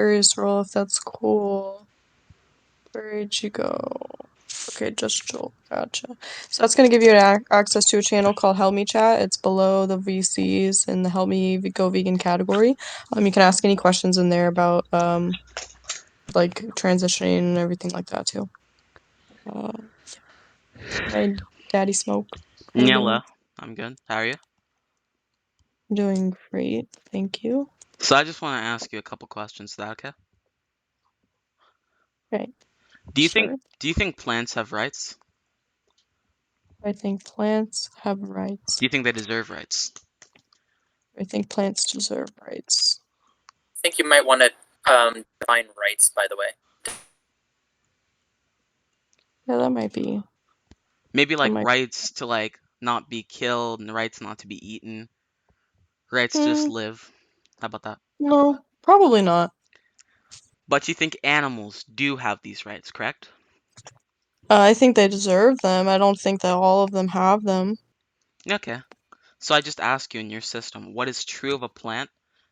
Curious role if that's cool. Where'd you go? Okay, just Joel. Gotcha. So that's gonna give you access to a channel called Help Me Chat. It's below the VCs in the Help Me Go Vegan category. You can ask any questions in there about like transitioning and everything like that too. Uh, hi, Daddy Smoke. How you Hello, doing? I'm good. How are you? I'm doing great, thank you. So I just want to ask you a couple questions. Is that okay? Right, Do you think sure. do you think plants have rights? I think plants have Do rights. you think they deserve rights? I think plants deserve rights. I think you might want to define rights, by the way. Yeah, that might be. Maybe That like might. rights to like not be killed and rights not to be eaten. Rights to just Hmm, live. How about that? no, probably not. But you think animals do have these rights, correct? I think they deserve them. I don't think that all of them have them. Okay. So I just ask you in your system, what is true of a plant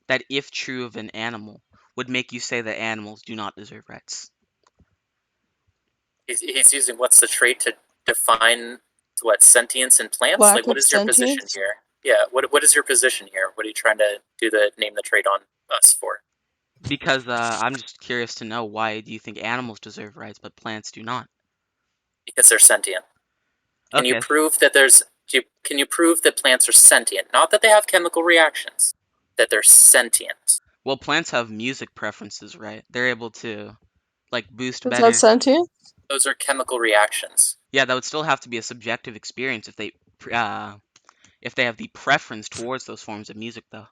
that if true of an animal would make you say that animals do not deserve rights? He's using what's the trait to define what sentience in plants? Lack Like, what of is your position sentience? here? Yeah, what is your position here? What are you trying to do the name the trait on us for? Because I'm just curious to know, why do you think animals deserve rights but plants do not? Because they're sentient. Can you Okay, prove that can you prove that plants are sentient? Not that they have chemical reactions, that they're sentient. well, plants have music preferences, right? They're able to like boost Is that better. sentient? Those are chemical reactions. Yeah, that would still have to be a subjective experience if they have the preference towards those forms of music, though.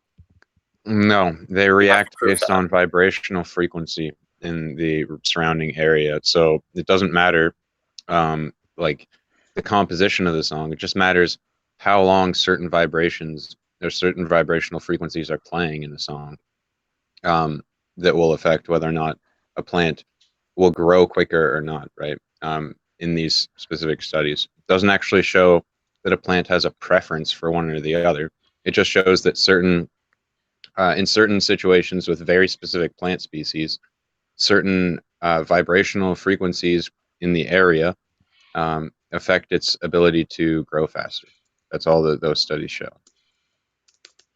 No, they You have to react prove based that. on vibrational frequency in the surrounding area. So it doesn't matter like the composition of the song. It just matters how long certain vibrations or certain vibrational frequencies are playing in the song, that will affect whether or not a plant will grow quicker or not, right? In these specific studies, it doesn't actually show that a plant has a preference for one or the other. It just shows that in certain situations with very specific plant species, certain vibrational frequencies in the area affect its ability to grow faster. That's all that those studies show.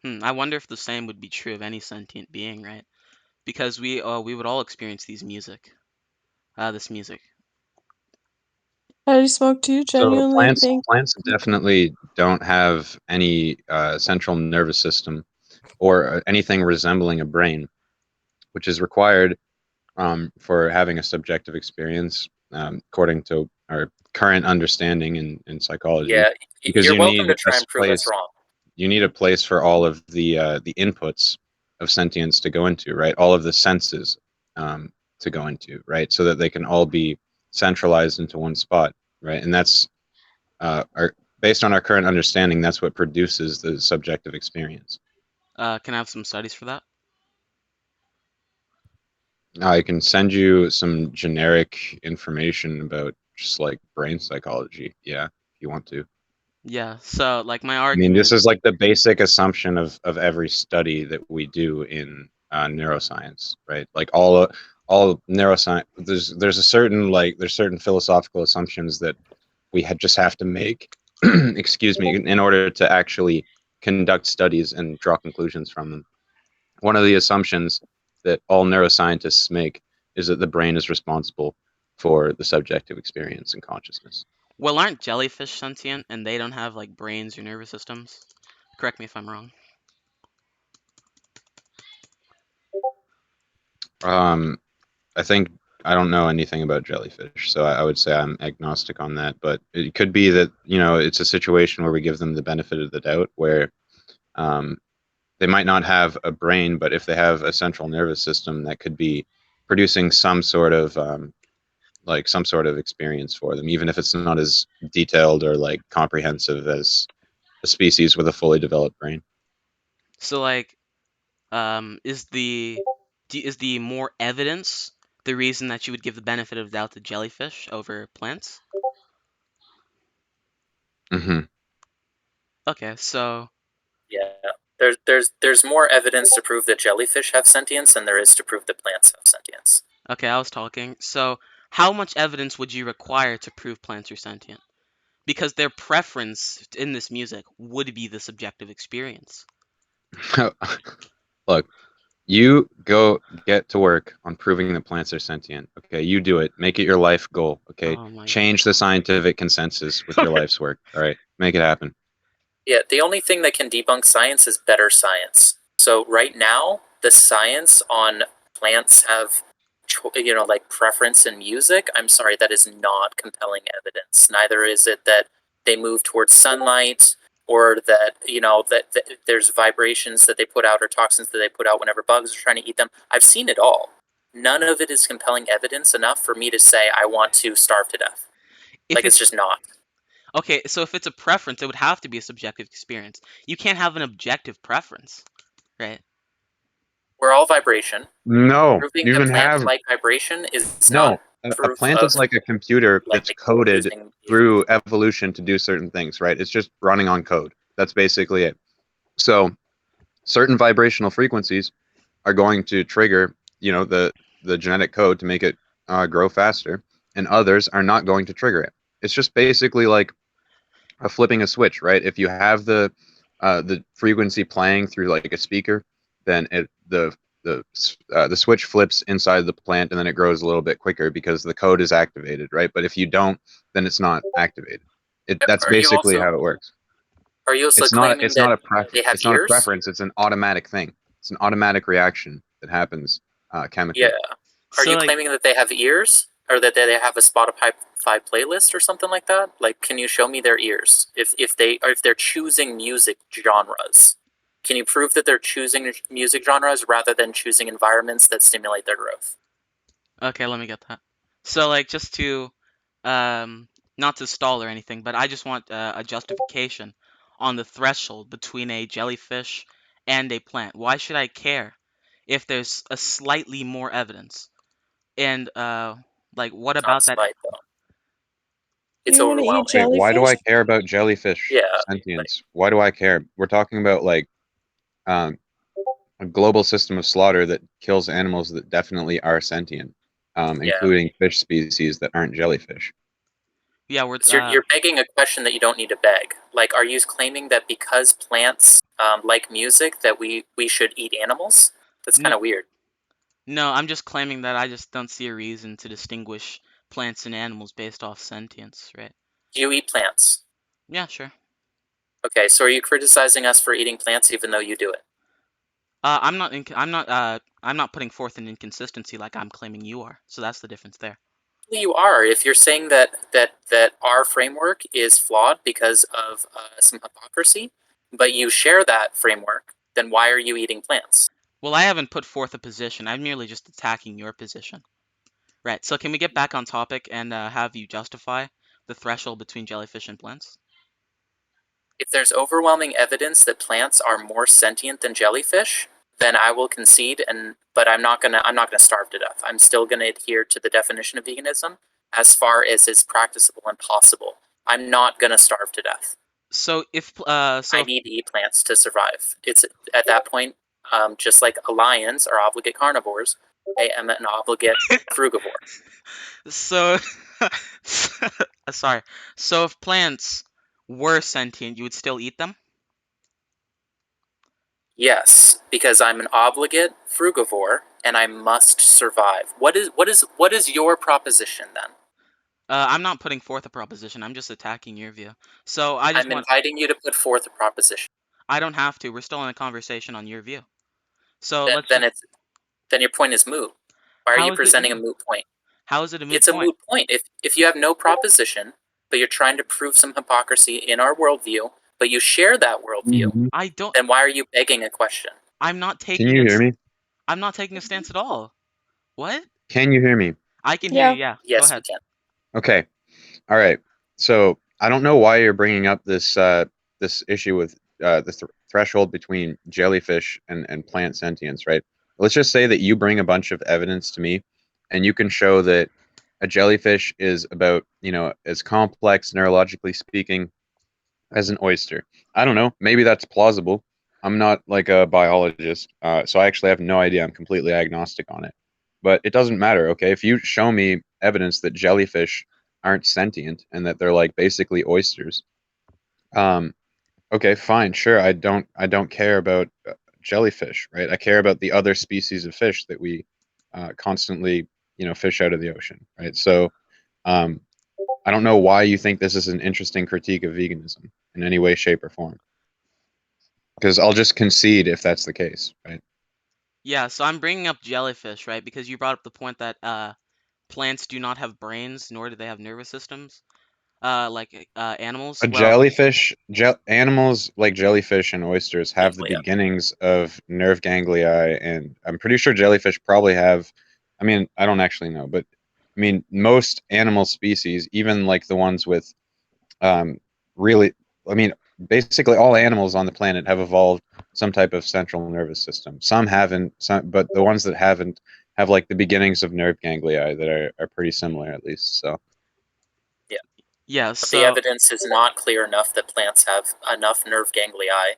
I wonder if the same would be true of any sentient being, right? Because we would all experience this music. Daddy Smoke, do you So genuinely plants think? plants definitely don't have any central nervous system or anything resembling a brain, which is required for having a subjective experience, according to our current understanding in psychology, Yeah, because you're welcome to try and prove us wrong. you need a place for all of the inputs of sentience to go into, right? All of the senses to go into, right? So that they can all be centralized into one spot, right? And that's our based on our current understanding, that's what produces the subjective experience. Can I have some studies for that? I can send you some generic information about just like brain psychology, yeah, if you want to. Yeah. So like my I mean, this argument. is like the basic assumption of every study that we do in neuroscience, right? Like all neuroscience, there's a certain there's certain philosophical assumptions that we just have to make, excuse me, in order to actually conduct studies and draw conclusions from them. One of the assumptions that all neuroscientists make is that the brain is responsible for the subjective experience and consciousness. Well, aren't jellyfish sentient and they don't have like brains or nervous systems? Correct me if I'm wrong. Um, I think I don't know anything about jellyfish, so I would say I'm agnostic on that. But it could be that it's a situation where we give them the benefit of the doubt, where um, they might not have a brain, but if they have a central nervous system that could be producing some sort of experience for them, even if it's not as detailed or like comprehensive as a species with a fully developed brain. So like, is the more evidence the reason that you would give the benefit of the doubt to jellyfish over plants? Hmm. Okay, so Yeah, There's more evidence to prove that jellyfish have sentience than there is to prove that plants have sentience. Okay, I was talking. So, how much evidence would you require to prove plants are sentient? Because their preference in this music would be the subjective experience. Look, you go get to work on proving that plants are sentient. Okay, you do it. Make it your life goal. Okay, Oh my change the scientific consensus with your life's work. All right, make it happen. Yeah, the only thing that can debunk science is better science. So right now, the science on plants have, like preference in music. I'm sorry, that is not compelling evidence. Neither is it that they move towards sunlight, or that that there's vibrations that they put out or toxins that they put out whenever bugs are trying to eat them. I've seen it all. None of it is compelling evidence enough for me to say I want to starve to death. If Like, it's just not. Okay, so if it's a preference, it would have to be a subjective experience. You can't have an objective preference, right? We're all vibration. No, Proving you that can plants have like vibration is no. not A proof plant is of, like a computer like, that's coded using- through evolution to do certain things, right? It's just running on code. That's basically it. So, certain vibrational frequencies are going to trigger, the genetic code to make it grow faster, and others are not going to trigger it. It's just basically like flipping a switch, right? If you have the frequency playing through like a speaker, then the switch flips inside the plant, and then it grows a little bit quicker because the code is activated, right? But if you don't, then it's not activated. That's Are you basically also how it works. are you also It's not claiming it's not that a preference. they have It's not a ears? preference. It's an automatic thing. It's an automatic reaction that happens chemically. Yeah. Are So you like, claiming that they have ears, or that they have a Spotify playlist or something like that? Like, can you show me their ears? If they're choosing music genres, can you prove that they're choosing music genres rather than choosing environments that stimulate their growth? okay, let me get that. So like, just to, not to stall or anything, but I just want a justification on the threshold between a jellyfish and a plant. Why should I care if there's a slightly more evidence? And like, what It's not about that? spite though. It's You want to eat overwhelming. Okay, why do I jellyfish? care about jellyfish Yeah, sentience? Why do I care? We're talking about like um, a global system of slaughter that kills animals that definitely are sentient, Yeah. including fish species that aren't jellyfish. Yeah, we're So you're begging a question that you don't need to beg. Like, are you claiming that because plants like music that we should eat animals? That's No. kind of weird. No, I'm just claiming that I just don't see a reason to distinguish plants and animals based off sentience, right? Do you eat plants? Yeah, sure. Okay, so are you criticizing us for eating plants even though you do it? I'm not putting forth an inconsistency like I'm claiming you are. So that's the difference there. You are. If you're saying that our framework is flawed because of some hypocrisy, but you share that framework, then why are you eating plants? Well, I haven't put forth a position. I'm merely just attacking your position. Right. So can we get back on topic and have you justify the threshold between jellyfish and plants? If there's overwhelming evidence that plants are more sentient than jellyfish, then I will concede, but I'm not gonna starve to death. I'm still gonna adhere to the definition of veganism as far as is practicable and possible. I'm not gonna starve to death. So if I need to eat plants to survive. It's at that point, just like lions are obligate carnivores, I am an obligate frugivore. so sorry. So if plants were sentient, you would still eat them? Yes, because I'm an obligate frugivore and I must survive. What is your proposition then? I'm not putting forth a proposition. I'm just attacking your view. So I just I'm want. inviting you to put forth a proposition. I don't have to. We're still in a conversation on your view. So let's Then just. then your point is moot. Why are How you is it presenting a moot? moot point? How is it a moot It's a point? moot point. If you have no proposition, but you're trying to prove some hypocrisy in our worldview, but you share that worldview, I don't. then why are you begging a question? I'm not taking. Can you hear me? I'm not taking a stance at all. What? Can you hear me? I can hear Yeah. you. Yeah. Go Yes, we ahead. can. Okay. All right. So I don't know why you're bringing up this issue with the threshold between jellyfish and plant sentience, right? Let's just say that you bring a bunch of evidence to me, and you can show that a jellyfish is about, as complex neurologically speaking as an oyster. I don't know. Maybe that's plausible. I'm not like a biologist, so I actually have no idea. I'm completely agnostic on it. But it doesn't matter, okay? If you show me evidence that jellyfish aren't sentient and that they're like basically oysters, um, okay, fine, sure. I don't care about jellyfish, right? I care about the other species of fish that we constantly, fish out of the ocean, right? So, um, I don't know why you think this is an interesting critique of veganism in any way, shape, or form. Because I'll just concede if that's the case, right? Yeah, so I'm bringing up jellyfish, right? Because you brought up the point that plants do not have brains, nor do they have nervous systems, like animals. A Well, jellyfish, animals like jellyfish and oysters have the Ganglia. beginnings of nerve ganglia, and I'm pretty sure jellyfish probably have. I mean, I don't actually know, but I mean, most animal species, even like the ones with really, I mean, basically all animals on the planet have evolved some type of central nervous system. Some haven't, but the ones that haven't have like the beginnings of nerve ganglia that are pretty similar at least. So yeah, But the so evidence is not clear enough that plants have enough nerve ganglion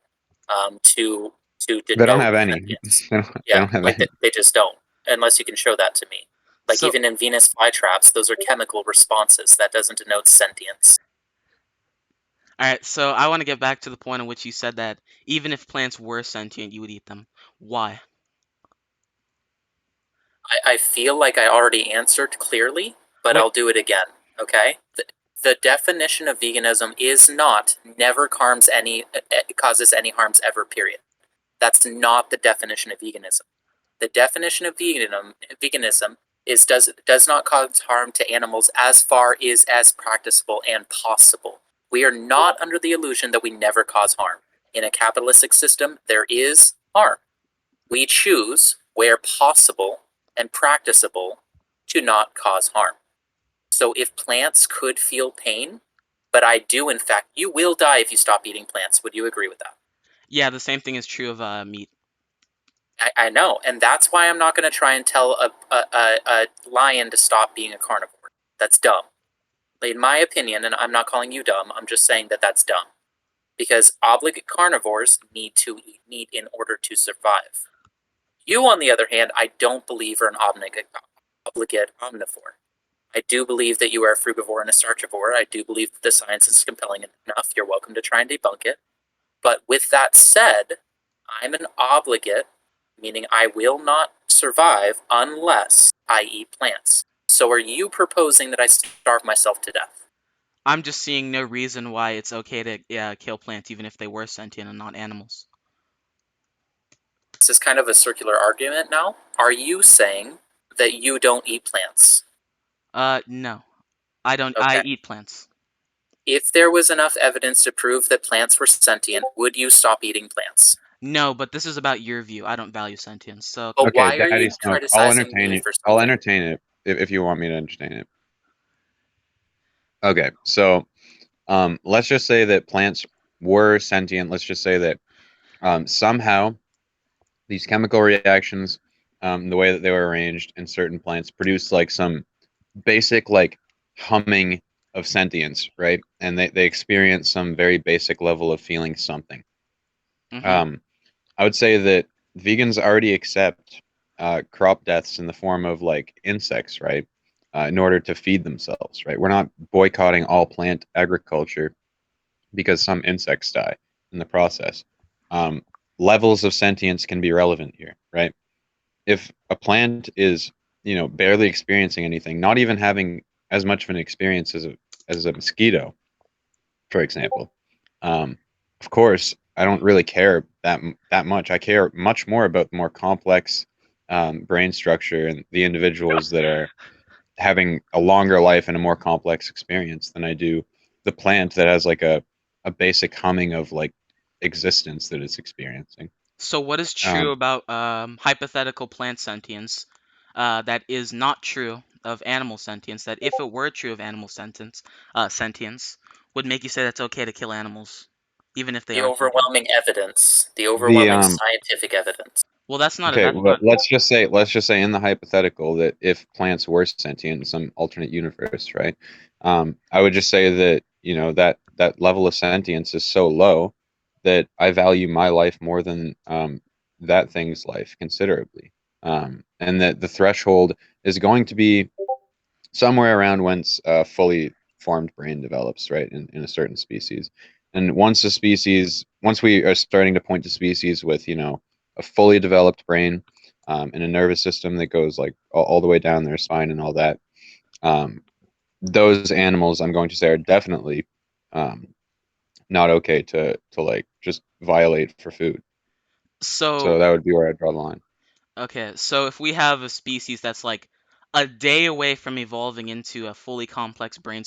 to they don't denote have any. sentience. They Yeah, don't have like any. they just don't, unless you can show that to me. Like so even in Venus flytraps, those are chemical responses. That doesn't denote sentience. all right, so I want to get back to the point in which you said that even if plants were sentient, you would eat them. Why? I feel like I already answered clearly, but Wait, I'll do it again. Okay. The definition of veganism is not never causes any harms ever. Period. That's not the definition of veganism. The definition of veganism is does not cause harm to animals as far is as practicable and possible. We are not under the illusion that we never cause harm. In a capitalistic system, there is harm. We choose, where possible and practicable, to not cause harm. So if plants could feel pain, but I do, in fact, you will die if you stop eating plants. Would you agree with that? yeah, the same thing is true of meat. I know, and that's why I'm not going to try and tell a lion to stop being a carnivore. That's dumb. In my opinion, and I'm not calling you dumb, I'm just saying that that's dumb. Because obligate carnivores need to eat meat in order to survive. You, on the other hand, I don't believe are an obligate omnivore. I do believe that you are a frugivore and a starchivore. I do believe that the science is compelling enough. You're welcome to try and debunk it. But with that said, I'm an obligate, meaning I will not survive unless I eat plants. So are you proposing that I starve myself to death? I'm just seeing no reason why it's okay to kill plants even if they were sentient and not animals. This is kind of a circular argument now. Are you saying that you don't eat plants? No. I don't. I Okay. eat plants. If there was enough evidence to prove that plants were sentient, would you stop eating plants? No, but this is about your view. I don't value sentience. So But Okay, why are Daddy you Smoke. I'll criticizing entertain me it. for I'll something? entertain it if you want me to entertain it. Okay, so let's just say that plants were sentient. Let's just say that somehow these chemical reactions, the way that they were arranged in certain plants, produce like some basic like humming of sentience, right? And they experience some very basic level of feeling something. mhm. I would say that vegans already accept crop deaths in the form of like insects, right? In order to feed themselves, right? We're not boycotting all plant agriculture because some insects die in the process. Levels of sentience can be relevant here, right? If a plant is, barely experiencing anything, not even having as much of an experience as a mosquito, for example, um, of course, I don't really care that much. I care much more about the more complex brain structure and the individuals that are having a longer life and a more complex experience than I do the plant that has like a basic humming of like existence that it's experiencing. So what is true Um, about hypothetical plant sentience that is not true of animal sentience? That if it were true of animal sentience, would make you say that's okay to kill animals, even if they The are sentient? overwhelming evidence, the the overwhelming scientific evidence. Well, that's not a. Okay, That's well, not. let's just say in the hypothetical that if plants were sentient in some alternate universe, right? I would just say that that level of sentience is so low that I value my life more than that thing's life considerably, and that the threshold is going to be somewhere around whence a fully formed brain develops, right, in a certain species. And once we are starting to point to species with, a fully developed brain, and a nervous system that goes like all the way down their spine and all that, those animals, I'm going to say, are definitely not okay to like just violate for food. So So, that would be where I draw the line. okay, so if we have a species that's like a day away from evolving into a fully complex brain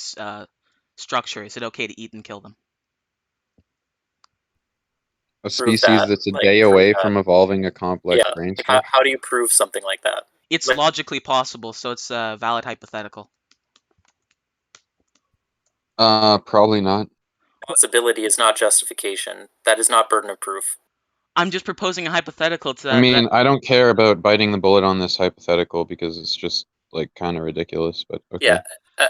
structure, is it okay to eat and kill them? A Prove species that. that's a Like, day prove away that. from evolving a complex Yeah. brain Like, how, structure? how do you prove something like that? It's Like, logically possible, so it's a valid hypothetical. Probably not. possibility is not justification. That is not burden of proof. I'm just proposing a hypothetical to I that. mean, I don't care about biting the bullet on this hypothetical because it's just like kind of ridiculous, but Yeah. okay.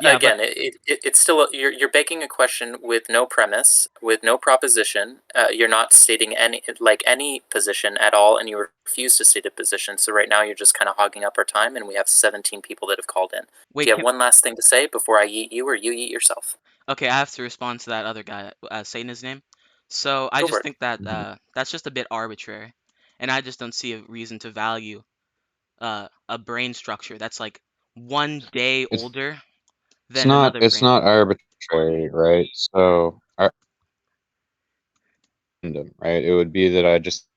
Yeah, but Again, it's still you're begging a question with no premise, with no proposition. You're not stating any position at all, and you refuse to state a position. So right now you're just kind of hogging up our time, and we have 17 people that have called in. Do wait, you have one last thing to say before I eat you or you eat yourself? okay, I have to respond to that other guy saying his name. So I Go for just it. think that Mhm. that's just a bit arbitrary, and I just don't see a reason to value a brain structure that's like 1 day It's older it's than not another it's brain. not arbitrary, right? So random, right? It would be that I just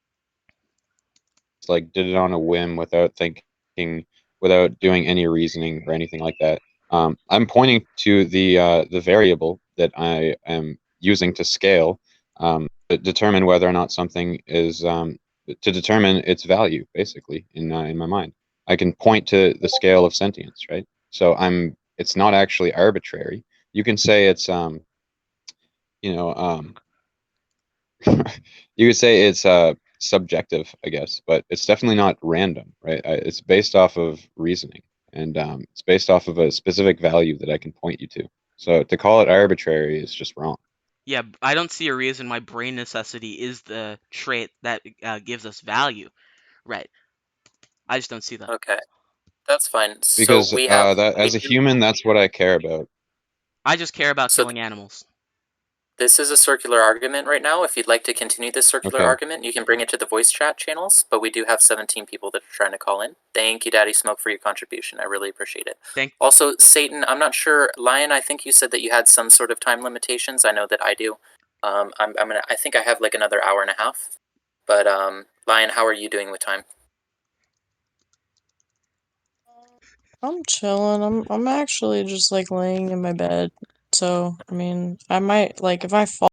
like did it on a whim without thinking, without doing any reasoning or anything like that. I'm pointing to the variable that I am using to scale, to determine whether or not something is to determine its value, basically in my mind. I can point to the scale of sentience, right? So it's not actually arbitrary. You can say it's you know you could say it's subjective, I guess, but it's definitely not random, right? It's based off of reasoning, and it's based off of a specific value that I can point you to. So to call it arbitrary is just wrong. Yeah, I don't see a reason why brain necessity is the trait that gives us value, right? I just don't see that. Okay, that's fine. So Because we have that we as a do. human, that's what I care about. I just care about So killing animals. this is a circular argument right now. If you'd like to continue this circular Okay. argument, you can bring it to the voice chat channels, but we do have 17 people that are trying to call in. Thank you, Daddy Smoke, for your contribution. I really appreciate it. Thank Also, Satan, I'm not sure. Lion, I think you said that you had some sort of time limitations. I know that I do. I think I have like another hour and a half. But Lion, how are you doing with time? I'm chilling. I'm actually just like laying in my bed. So, I mean, I might like if I fall